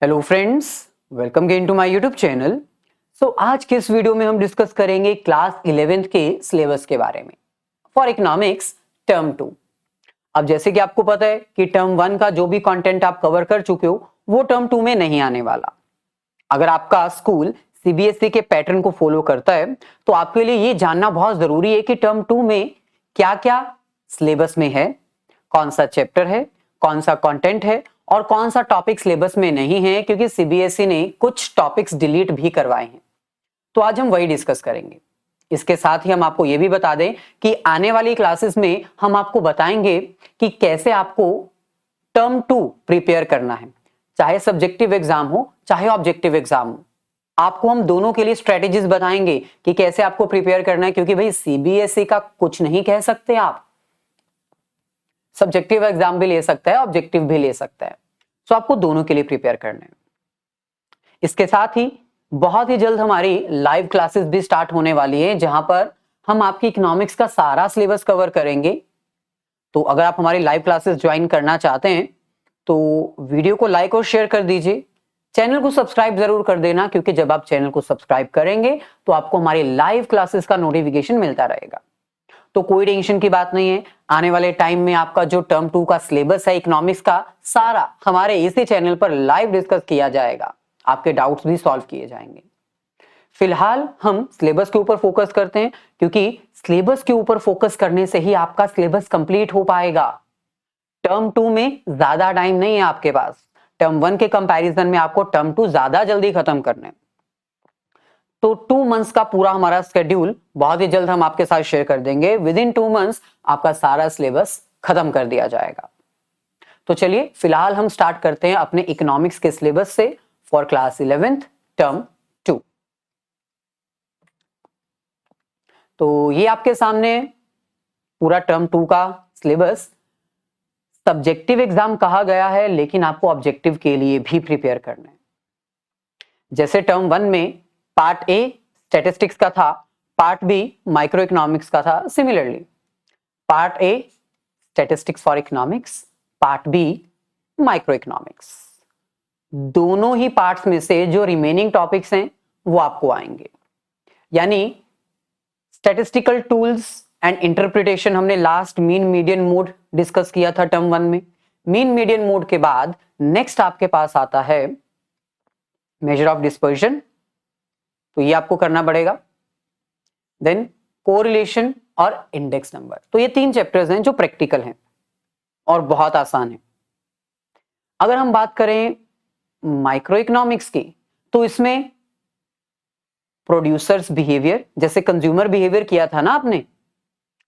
Hello friends, welcome again to my YouTube channel. आज के इस वीडियो में हम डिस्कस करेंगे क्लास 11th के सिलेबस के बारे में फॉर इकोनॉमिक्स टर्म 2। अब जैसे कि आपको पता है कि टर्म 1 का जो भी कंटेंट आप कवर कर चुके हो वो टर्म 2 में नहीं आने वाला। अगर आपका स्कूल सीबीएसई के पैटर्न को फॉलो करता है तो आपके लिए ये जानना बहुत जरूरी है कि टर्म 2 में क्या क्या सिलेबस में है, कौन सा चैप्टर है, कौन सा कंटेंट है और कौन सा टॉपिक सिलेबस में नहीं है, क्योंकि सीबीएसई ने कुछ टॉपिक्स डिलीट भी करवाए हैं। तो आज हम वही डिस्कस करेंगे। इसके साथ ही हम आपको यह भी बता दें कि आने वाली क्लासेस में हम आपको बताएंगे कि कैसे आपको टर्म 2 प्रिपेयर करना है, चाहे सब्जेक्टिव एग्जाम हो चाहे ऑब्जेक्टिव एग्जाम हो। आपको हम दोनों के लिए स्ट्रेटेजीज बताएंगे कि कैसे आपको प्रिपेयर करना है, क्योंकि भाई सीबीएसई का कुछ नहीं कह सकते आप। सब्जेक्टिव एग्जाम भी ले सकता है, ऑब्जेक्टिव भी ले सकता है। तो आपको दोनों के लिए प्रिपेयर करना है। इसके साथ ही बहुत ही जल्द हमारी लाइव क्लासेस भी स्टार्ट होने वाली है, जहां पर हम आपकी इकोनॉमिक्स का सारा सिलेबस कवर करेंगे। तो अगर आप हमारी लाइव क्लासेस ज्वाइन करना चाहते हैं तो वीडियो को लाइक और शेयर कर दीजिए, चैनल को सब्सक्राइब जरूर कर देना, क्योंकि जब आप चैनल को सब्सक्राइब करेंगे तो आपको हमारी लाइव क्लासेस का नोटिफिकेशन मिलता रहेगा। तो कोई टेंशन की बात नहीं है, आने वाले टाइम में आपका जो टर्म 2 का सिलेबस है इकोनॉमिक्स का, सारा हमारे इसी चैनल पर लाइव डिस्कस किया जाएगा, आपके डाउट्स भी सॉल्व किए जाएंगे। फिलहाल हम सिलेबस के ऊपर फोकस करते हैं, क्योंकि सिलेबस के ऊपर फोकस करने से ही आपका सिलेबस कंप्लीट हो पाएगा। टर्म 2 में ज्यादा टाइम नहीं है आपके पास। टर्म 1 के कंपैरिजन में आपको टर्म 2 ज्यादा जल्दी खत्म करना है। तो 2 मंथ्स का पूरा हमारा शेड्यूल बहुत ही जल्द हम आपके साथ शेयर कर देंगे। विद इन 2 मंथ्स आपका सारा सिलेबस खत्म कर दिया जाएगा। तो चलिए फिलहाल हम स्टार्ट करते हैं अपने इकोनॉमिक्स के सिलेबस से फॉर क्लास 11th टर्म 2। तो ये आपके सामने पूरा टर्म 2 का सिलेबस। सब्जेक्टिव एग्जाम कहा गया है, लेकिन आपको ऑब्जेक्टिव के लिए भी प्रिपेयर करना है। जैसे टर्म 1 में पार्ट ए स्टैटिस्टिक्स का था, पार्ट बी माइक्रो इकोनॉमिक्स का था। Similarly part A statistics for economics, part B micro economics. दोनों ही पार्ट्स में से जो रिमेनिंग टॉपिक्स हैं वो आपको आएंगे। यानी स्टैटिस्टिकल टूल्स एंड इंटरप्रिटेशन हमने last mean median mode discuss किया था टर्म 1 में। मीन मीडियन मोड के बाद नेक्स्ट आपके पास आता है मेजर ऑफ डिस्पर्जन, तो ये आपको करना पड़ेगा। देन कोरिलेशन और इंडेक्स नंबर। तो ये 3 चैप्टर्स हैं जो प्रैक्टिकल हैं और बहुत आसान है। अगर हम बात करें माइक्रो इकोनॉमिक्स की, तो इसमें प्रोड्यूसर्स बिहेवियर, जैसे कंज्यूमर बिहेवियर किया था ना आपने,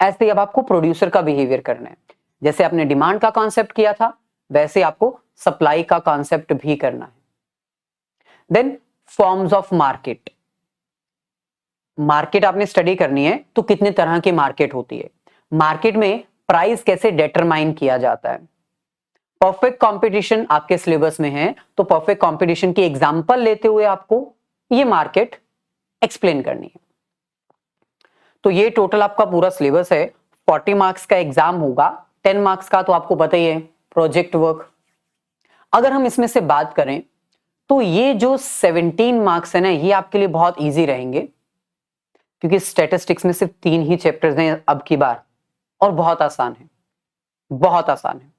ऐसे ही अब आपको प्रोड्यूसर का बिहेवियर करना है। जैसे आपने डिमांड का कॉन्सेप्ट किया था, वैसे आपको सप्लाई का कॉन्सेप्ट भी करना है। Then forms of market. Market आपने स्टडी करनी है तो कितने तरह की मार्केट होती है, मार्केट में प्राइस कैसे डिटरमाइन किया जाता है। परफेक्ट कंपटीशन आपके सिलेबस में है, तो परफेक्ट कंपटीशन की एग्जांपल लेते हुए आपको ये मार्केट एक्सप्लेन करनी है। तो ये टोटल आपका पूरा सिलेबस है। 40 मार्क्स का एग्जाम होगा, 10 मार्क्स का तो आपको पता ही है प्रोजेक्ट वर्क। अगर हम इसमें से बात करें तो ये जो 17 मार्क्स है ना, ये आपके लिए बहुत इजी रहेंगे, क्योंकि स्टैटिस्टिक्स में सिर्फ 3 ही चैप्टर्स हैं अब की बार, और बहुत आसान है, बहुत आसान है।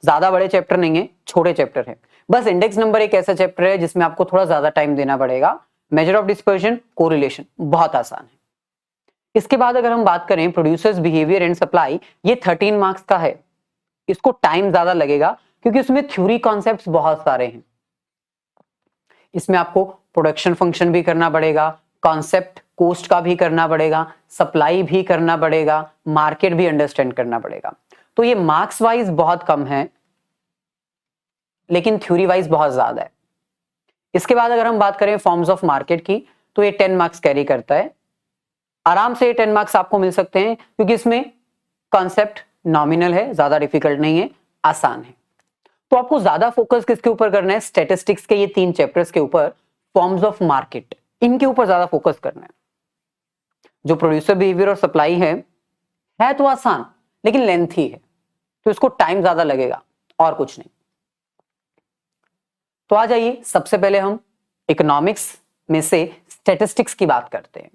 ज्यादा बड़े चैप्टर नहीं है, छोटे चैप्टर है। बस इंडेक्स नंबर एक ऐसा चैप्टर है जिसमें आपको थोड़ा ज्यादा टाइम देना पड़ेगा। मेजर ऑफ डिस्पर्जन, कोरिलेशन बहुत आसान है। इसके बाद अगर हम बात करें प्रोड्यूसर्स बिहेवियर एंड सप्लाई, ये 13 मार्क्स का है। इसको टाइम ज्यादा लगेगा क्योंकि उसमें थ्योरी कॉन्सेप्ट्स बहुत सारे हैं। इसमें आपको प्रोडक्शन फंक्शन भी करना पड़ेगा, कॉन्सेप्ट कोस्ट का भी करना पड़ेगा, सप्लाई भी करना पड़ेगा, मार्केट भी अंडरस्टैंड करना पड़ेगा। तो ये मार्क्स वाइज बहुत कम है, लेकिन थ्योरी वाइज बहुत ज्यादा है। इसके बाद अगर हम बात करें फॉर्म्स ऑफ मार्केट की, तो ये 10 मार्क्स कैरी करता है। आराम से 10 मार्क्स आपको मिल सकते हैं, क्योंकि इसमें कॉन्सेप्ट नॉमिनल है, ज्यादा डिफिकल्ट नहीं है, आसान है। तो आपको ज्यादा फोकस किसके ऊपर करना है, स्टैटिस्टिक्स के ये 3 चैप्टर्स के ऊपर, फॉर्म्स ऑफ मार्केट, इनके ऊपर ज्यादा फोकस करना है। जो प्रोड्यूसर बिहेवियर और सप्लाई है तो आसान, लेकिन लेंथी है, तो इसको टाइम ज्यादा लगेगा और कुछ नहीं। तो आ जाइए, सबसे पहले हम इकोनॉमिक्स में से स्टैटिस्टिक्स की बात करते हैं।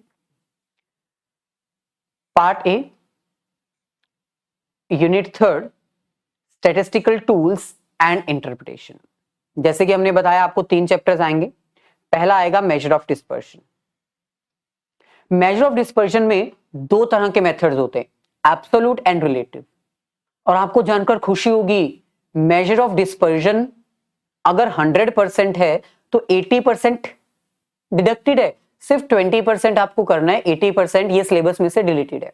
Part A, unit 3, statistical tools and interpretation. जैसे कि हमने बताया आपको 3 चैप्टर्स आएंगे। पहला आएगा measure of dispersion. Measure of dispersion में 2 तरह के मेथड्स होते हैं, एब्सोल्यूट एंड रिलेटिव। और आपको जानकर खुशी होगी, मेजर ऑफ डिस्पर्शन अगर 100% है तो 80% डिडक्टेड है, सिर्फ 20% आपको करना है, 80% ये सिलेबस में से डिलीटेड है।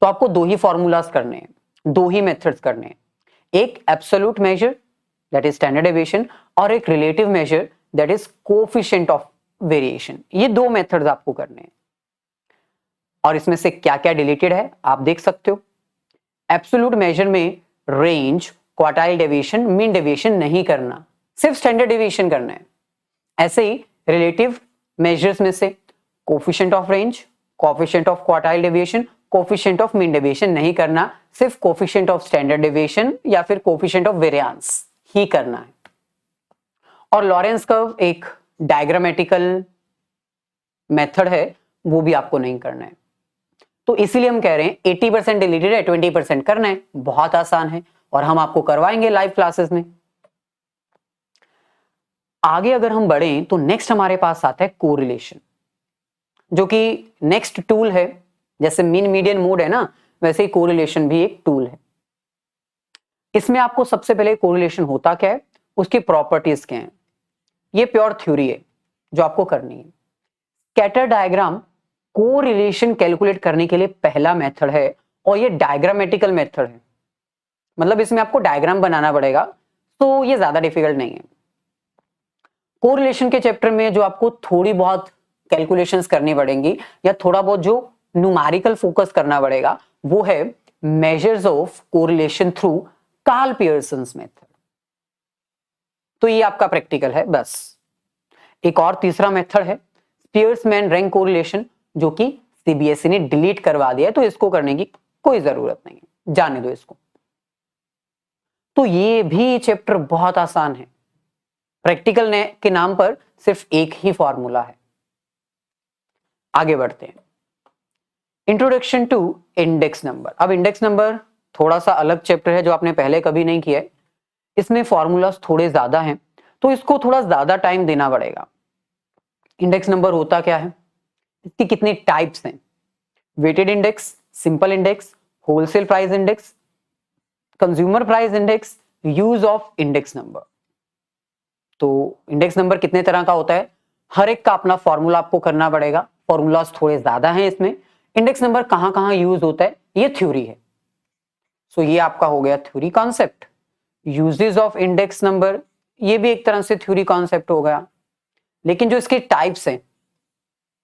तो आपको 2 ही फॉर्मूलाज करने हैं, 2 ही मेथड्स करने हैं, एक absolute major that is standard deviation और एक relative major that is coefficient of variation. ये 2 मेथड्स आपको करने हैं। और इसमें से क्या क्या डिलीटेड है आप देख सकते हो। एब्सोल्यूट मेजर में range, quartile deviation, mean deviation नहीं करना, सिर्फ स्टैंडर्ड डेविएशन करना है। ऐसे ही रिलेटिव मेजर्स में से coefficient of range, coefficient of quartile deviation, coefficient of mean deviation नहीं करना, सिर्फ कोएफिशिएंट ऑफ स्टैंडर्ड डेविएशन या फिर कोएफिशिएंट ऑफ वेरिएंस ही करना है। और लॉरेंस कर्व एक डायग्रामेटिकल मेथड है, वो भी आपको नहीं करना है। तो इसीलिए हम कह रहे हैं 80% डिलीटेड है, 20% करना है। बहुत आसान है और हम आपको करवाएंगे लाइव क्लासेस में। आगे अगर हम बढ़ें तो नेक्स्ट हमारे पास आता है कोरिलेशन, जो कि नेक्स्ट टूल है। जैसे मीन मीडियन मोड है ना, वैसे ही कोरिलेशन भी एक टूल है। इसमें आपको सबसे पहले कोरिलेशन होता क्या है, उसकी प्रॉपर्टीज क्या हैं, ये प्योर थ्योरी है जो आपको करनी है। स्कैटर डायग्राम कोरिलेशन कैलकुलेट करने के लिए पहला मेथड है और ये डायग्रामेटिकल मेथड है, मतलब इसमें आपको डायग्राम बनाना पड़ेगा, तो ये ज्यादा डिफिकल्ट नहीं है। कोरिलेशन के चैप्टर में जो आपको थोड़ी बहुत कैलकुलेशंस करनी पड़ेंगी या थोड़ा बहुत जो न्यूमेरिकल फोकस करना पड़ेगा, वो है measures of correlation through Karl Pearson's method. तो ये आपका प्रैक्टिकल है बस। एक और तीसरा मेथड है स्पियर्समैन रैंक कोरिलेशन, जो कि सीबीएसई ने डिलीट करवा दिया है, तो इसको करने की कोई जरूरत नहीं है, जाने दो इसको। तो ये भी चैप्टर बहुत आसान है। प्रैक्टिकल के नाम पर सिर्फ एक ही फॉर्मूला है। आगे बढ़ते हैं, इंट्रोडक्शन टू इंडेक्स नंबर। अब इंडेक्स नंबर थोड़ा सा अलग चैप्टर है जो आपने पहले कभी नहीं किया है। इसमें फॉर्मूलाज थोड़े ज्यादा हैं, तो इसको थोड़ा ज्यादा टाइम देना पड़ेगा। इंडेक्स नंबर होता क्या है, इसकी कितनी टाइप्स हैं, weighted index, simple index, wholesale price index, consumer price index, use of index number. तो इंडेक्स नंबर कितने तरह का होता है, हर एक का अपना फॉर्मूला आपको करना पड़ेगा। फॉर्मूलाज थोड़े ज्यादा हैं इसमें। इंडेक्स नंबर कहां कहां यूज होता है, ये थ्योरी है। सो ये आपका हो गया theory concept. Uses of index number, ये भी एक तरह से थ्योरी कॉन्सेप्ट हो गया, लेकिन जो इसके टाइप्स हैं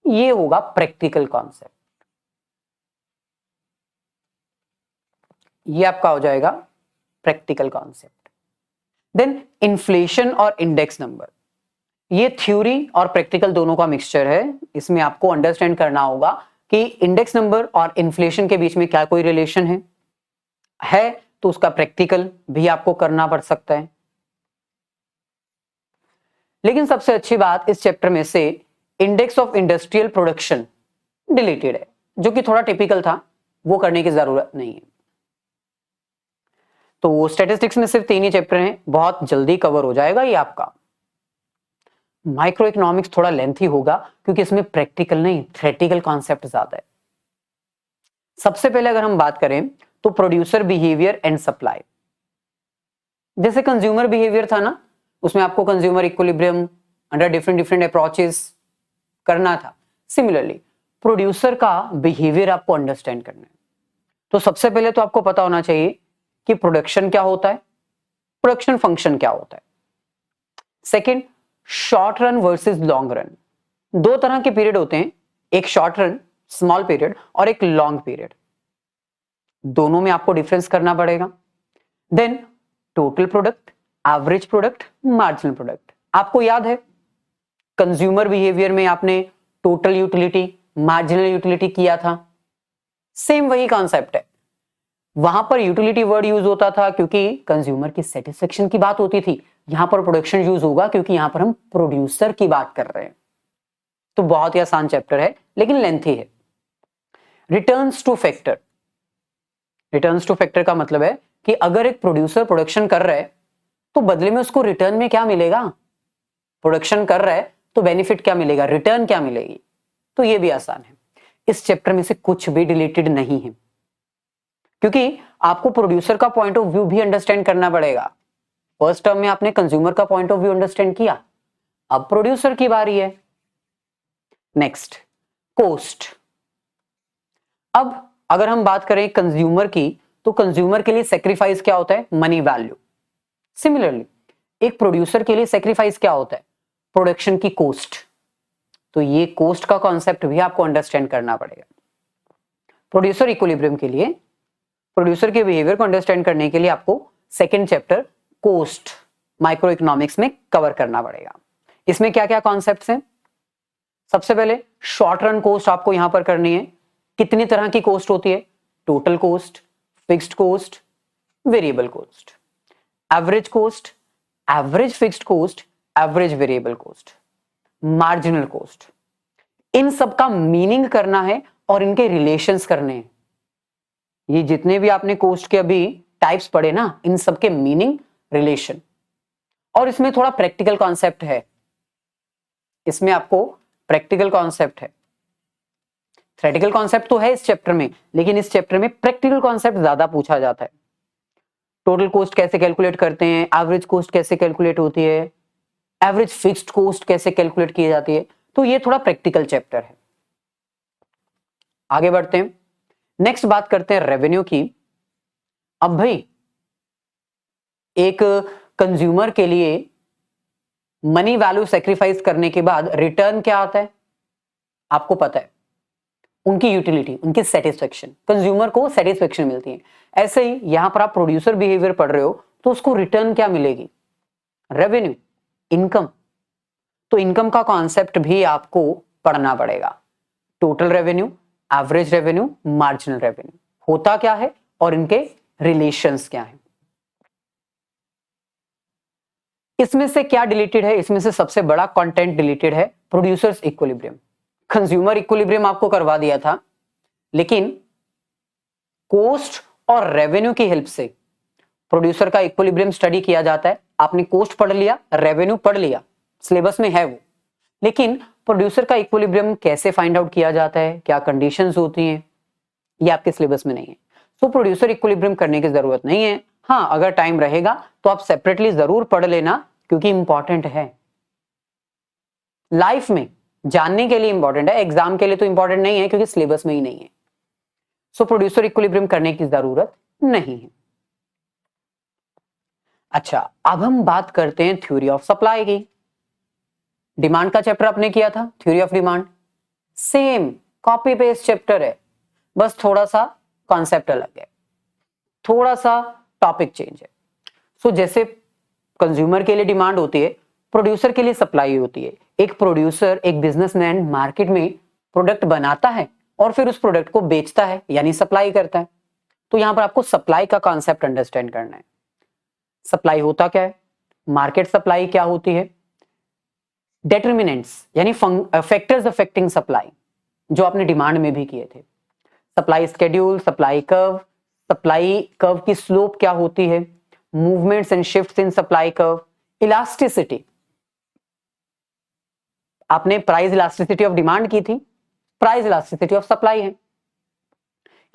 ये होगा प्रैक्टिकल कॉन्सेप्ट। ये आपका हो जाएगा प्रैक्टिकल कॉन्सेप्ट। देन इन्फ्लेशन और इंडेक्स नंबर, ये थ्योरी और प्रैक्टिकल दोनों का मिक्सचर है। इसमें आपको अंडरस्टैंड करना होगा कि इंडेक्स नंबर और इन्फ्लेशन के बीच में क्या कोई रिलेशन है तो उसका प्रैक्टिकल भी आपको करना पड़ सकता है। लेकिन सबसे अच्छी बात इस चैप्टर में से index of industrial production deleted है, जो कि थोड़ा टिपिकल था, वो करने की जरूरत नहीं है। तो स्टैटिस्टिक्स में सिर्फ 3 ही चैप्टर हैं, बहुत जल्दी कवर हो जाएगा ये आपका। माइक्रो इकोनॉमिक्स थोड़ा लेंथी होगा क्योंकि इसमें प्रैक्टिकल नहीं थ्योरेटिकल कॉन्सेप्ट ज्यादा है। सबसे पहले अगर हम बात करें तो प्रोड्यूसर बिहेवियर एंड सप्लाई। जैसे कंज्यूमर बिहेवियर था ना, उसमें आपको consumer equilibrium under different approaches करना था। सिमिलरली प्रोड्यूसर का बिहेवियर आपको अंडरस्टैंड करना है। तो सबसे पहले तो आपको पता होना चाहिए कि प्रोडक्शन क्या होता है, प्रोडक्शन फंक्शन क्या होता है। Second, short run versus long run. 2 तरह के पीरियड होते हैं, एक शॉर्ट रन स्मॉल पीरियड और एक लॉन्ग पीरियड। दोनों में आपको डिफरेंस करना पड़ेगा। Then total product, average product, marginal product. आपको याद है कंज्यूमर बिहेवियर में आपने टोटल यूटिलिटी, मार्जिनल यूटिलिटी किया था। सेम वही कॉन्सेप्ट है। वहां पर यूटिलिटी वर्ड यूज होता था क्योंकि कंज्यूमर की सेटिस्फेक्शन की बात होती थी, यहां पर प्रोडक्शन यूज होगा क्योंकि यहां पर हम प्रोड्यूसर की बात कर रहे हैं। तो बहुत ही आसान चैप्टर है लेकिन लेंथी है। Returns two factor. Returns two factor का मतलब है कि अगर एक प्रोड्यूसर प्रोडक्शन कर रहा है तो बदले में उसको रिटर्न में क्या मिलेगा। प्रोडक्शन कर रहा है तो बेनिफिट क्या मिलेगा, रिटर्न क्या मिलेगी। तो ये भी आसान है। इस चैप्टर में से कुछ भी डिलीटेड नहीं है क्योंकि आपको प्रोड्यूसर का पॉइंट ऑफ व्यू भी अंडरस्टैंड करना पड़ेगा। फर्स्ट टर्म में आपने कंज्यूमर का पॉइंट ऑफ व्यू अंडरस्टैंड किया, अब प्रोड्यूसर की बारी है। Next, cost. अब अगर हम बात करें कंज्यूमर की तो कंज्यूमर के लिए सेक्रीफाइस क्या होता है, मनी वैल्यू। सिमिलरली एक प्रोड्यूसर के लिए सेक्रीफाइस क्या होता है, प्रोडक्शन की कॉस्ट। तो ये कॉस्ट का कॉन्सेप्ट भी आपको अंडरस्टैंड करना पड़ेगा। प्रोड्यूसर इक्विलिब्रियम के लिए, प्रोड्यूसर के बिहेवियर को अंडरस्टैंड करने के लिए आपको second chapter cost micro economics में कवर करना पड़ेगा। इसमें क्या क्या कॉन्सेप्ट्स हैं। सबसे पहले शॉर्ट रन कॉस्ट आपको यहां पर करनी है। कितनी तरह की कॉस्ट होती है, total cost, fixed cost, variable cost, average cost, average fixed cost, average variable cost, marginal cost. इन सब का मीनिंग करना है और इनके रिलेशंस करने हैं। ये जितने भी आपने कॉस्ट के अभी टाइप्स पढ़े ना, इन सब के मीनिंग, रिलेशन। और इसमें थोड़ा प्रैक्टिकल कॉन्सेप्ट है, इसमें आपको प्रैक्टिकल कॉन्सेप्ट है। थ्योरेटिकल कॉन्सेप्ट तो है इस चैप्टर में, लेकिन इस चैप्टर में प्रैक्टिकल कॉन्सेप्ट ज्यादा पूछा जाता है। टोटल कॉस्ट कैसे कैलकुलेट करते हैं, एवरेज कॉस्ट कैसे कैलकुलेट होती है, एवरेज फिक्स्ड कॉस्ट कैसे कैलकुलेट की जाती है। तो ये थोड़ा प्रैक्टिकल चैप्टर है। आगे बढ़ते हैं, नेक्स्ट बात करते हैं रेवेन्यू की। अब भाई एक कंज्यूमर के लिए मनी वैल्यू सेक्रीफाइस करने के बाद रिटर्न क्या आता है, आपको पता है, उनकी यूटिलिटी, उनकी सेटिस्फेक्शन। कंज्यूमर को सेटिस्फेक्शन मिलती है। ऐसे ही यहां पर आप प्रोड्यूसर बिहेवियर पढ़ रहे हो तो उसको रिटर्न क्या मिलेगी, रेवेन्यू, इनकम। तो इनकम का कॉन्सेप्ट भी आपको पढ़ना पड़ेगा। Total revenue, average revenue, marginal revenue होता क्या है और इनके रिलेशंस क्या है। इसमें से क्या डिलीटेड है, इसमें से सबसे बड़ा कंटेंट डिलीटेड है प्रोड्यूसर्स इक्विलिब्रियम। कंज्यूमर इक्विलिब्रियम आपको करवा दिया था, लेकिन कॉस्ट और रेवेन्यू की हेल्प से प्रोड्यूसर का इक्विलिब्रियम स्टडी किया जाता है। आपने कॉस्ट पढ़ लिया, रेवेन्यू पढ़ लिया, सिलेबस में है वो, लेकिन प्रोड्यूसर का इक्विलिब्रियम कैसे फाइंड आउट किया जाता है, क्या कंडीशंस होती हैं, ये आपके सिलेबस में नहीं है। तो प्रोड्यूसर इक्विलिब्रियम करने की जरूरत नहीं है। हाँ, अगर टाइम रहेगा तो आप सेपरेटली जरूर पढ़ लेना क्योंकि इंपॉर्टेंट है, लाइफ में जानने के लिए इंपॉर्टेंट है। एग्जाम के लिए तो इंपॉर्टेंट नहीं है क्योंकि सिलेबस में ही नहीं है। सो प्रोड्यूसर इक्विलिब्रियम करने की जरूरत नहीं है। अच्छा, अब हम बात करते हैं थ्योरी ऑफ सप्लाई की। डिमांड का चैप्टर आपने किया था, theory of demand, same copy paste chapter है, बस थोड़ा सा कॉन्सेप्ट अलग है, थोड़ा सा टॉपिक चेंज है। सो जैसे कंज्यूमर के लिए डिमांड होती है, प्रोड्यूसर के लिए सप्लाई होती है। एक प्रोड्यूसर, एक बिजनेसमैन मार्केट में प्रोडक्ट बनाता है और फिर उस प्रोडक्ट को बेचता है यानी सप्लाई करता है। तो यहां पर आपको सप्लाई का कॉन्सेप्ट अंडरस्टैंड करना है। सप्लाई होता क्या है, मार्केट सप्लाई क्या होती है, डिटरमिनेंट्स यानी फैक्टर्स अफेक्टिंग सप्लाई जो आपने डिमांड में भी किए थे। सप्लाई स्केड्यूल, सप्लाई कर्व की स्लोप क्या होती है, movements and shifts in supply curve, elasticity. आपने प्राइस इलास्टिसिटी ऑफ डिमांड की थी, प्राइस इलास्टिसिटी ऑफ सप्लाई है।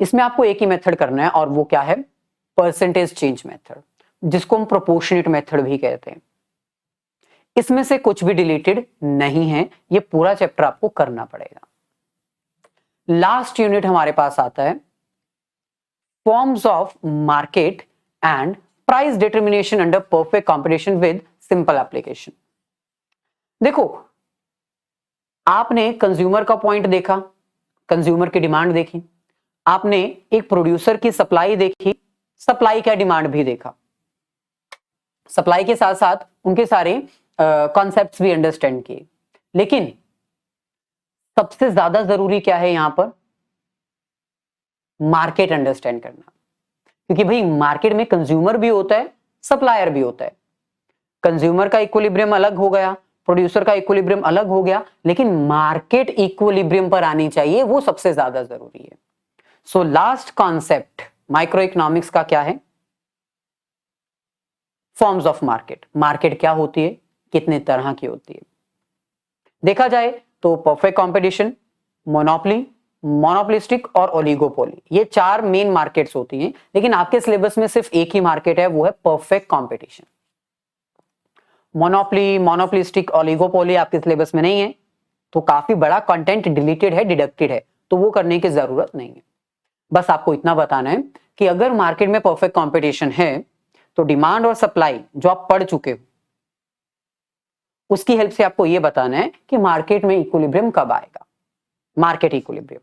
इसमें आपको एक ही मेथड करना है और वो क्या है, परसेंटेज चेंज मेथड, जिसको हम प्रोपोर्शनेट मेथड भी कहते हैं। इसमें से कुछ भी डिलीटेड नहीं है, ये पूरा चैप्टर आपको करना पड़ेगा। लास्ट यूनिट हमारे पास आता है forms of market and price determination under perfect competition with simple application. देखो, आपने कंज्यूमर का पॉइंट देखा, कंज्यूमर की डिमांड देखी, आपने एक प्रोड्यूसर की सप्लाई देखी, सप्लाई का डिमांड भी देखा, सप्लाई के साथ साथ उनके सारे कॉन्सेप्ट्स भी अंडरस्टैंड किए। लेकिन सबसे ज्यादा जरूरी क्या है यहां पर, मार्केट अंडरस्टैंड करना। क्योंकि भाई मार्केट में कंज्यूमर भी होता है, सप्लायर भी होता है। कंज्यूमर का इक्विलिब्रियम अलग हो गया, प्रोड्यूसर का इक्विलिब्रियम अलग हो गया, लेकिन मार्केट इक्विलिब्रियम पर आनी चाहिए, वो सबसे ज्यादा जरूरी है। So last concept micro economics का क्या है? Forms of market. मार्केट क्या होती है, कितने तरह की होती है? देखा जाए तो परफेक्ट कंपटीशन, मोनोपोली, मोनोपोलिस्टिक और ओलिगोपोली, ये 4 मेन मार्केट्स होती हैं, लेकिन आपके सिलेबस में सिर्फ एक ही मार्केट है, वो है perfect competition. Monopoly, monopolistic, oligopoly आपके सिलेबस में नहीं है, तो काफी बड़ा कंटेंट डिलीटेड है, डिडक्टेड है, तो वो करने की जरूरत नहीं है। बस आपको इतना बताना है कि अगर मार्केट में परफेक्ट कंपटीशन है तो डिमांड और सप्लाई जो आप पढ़ चुके हो, उसकी हेल्प से आपको यह बताना है कि मार्केट में इक्विलिब्रियम कब आएगा, मार्केट इक्विलिब्रियम।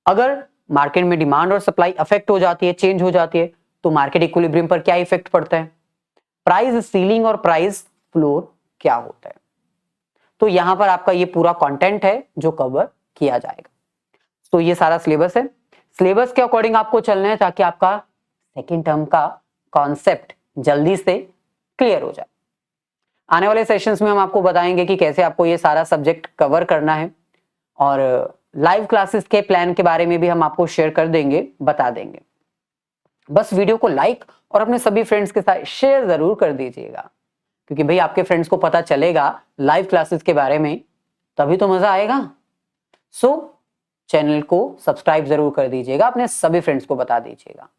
अगर मार्केट में डिमांड और सप्लाई अफेक्ट हो जाती है, चेंज हो जाती है, तो मार्केट इक्विलिब्रियम पर क्या इफेक्ट पड़ता है? प्राइस सीलिंग और प्राइस फ्लोर क्या होता है? तो यहां पर आपका ये पूरा कंटेंट है जो कवर किया जाएगा। तो ये सारा सिलेबस है, सिलेबस के अकॉर्डिंग आपको चलना है ताकि आपका सेकेंड टर्म का कॉन्सेप्ट जल्दी से क्लियर हो जाए। आने वाले सेशंस में हम आपको बताएंगे कि कैसे आपको ये सारा सब्जेक्ट कवर करना है, और लाइव क्लासेस के प्लान के बारे में भी हम आपको शेयर कर देंगे, बता देंगे। बस वीडियो को लाइक और अपने सभी फ्रेंड्स के साथ शेयर जरूर कर दीजिएगा, क्योंकि भाई आपके फ्रेंड्स को पता चलेगा लाइव क्लासेस के बारे में, तभी तो मजा आएगा। सो चैनल को सब्सक्राइब जरूर कर दीजिएगा, अपने सभी फ्रेंड्स को बता दीजिएगा।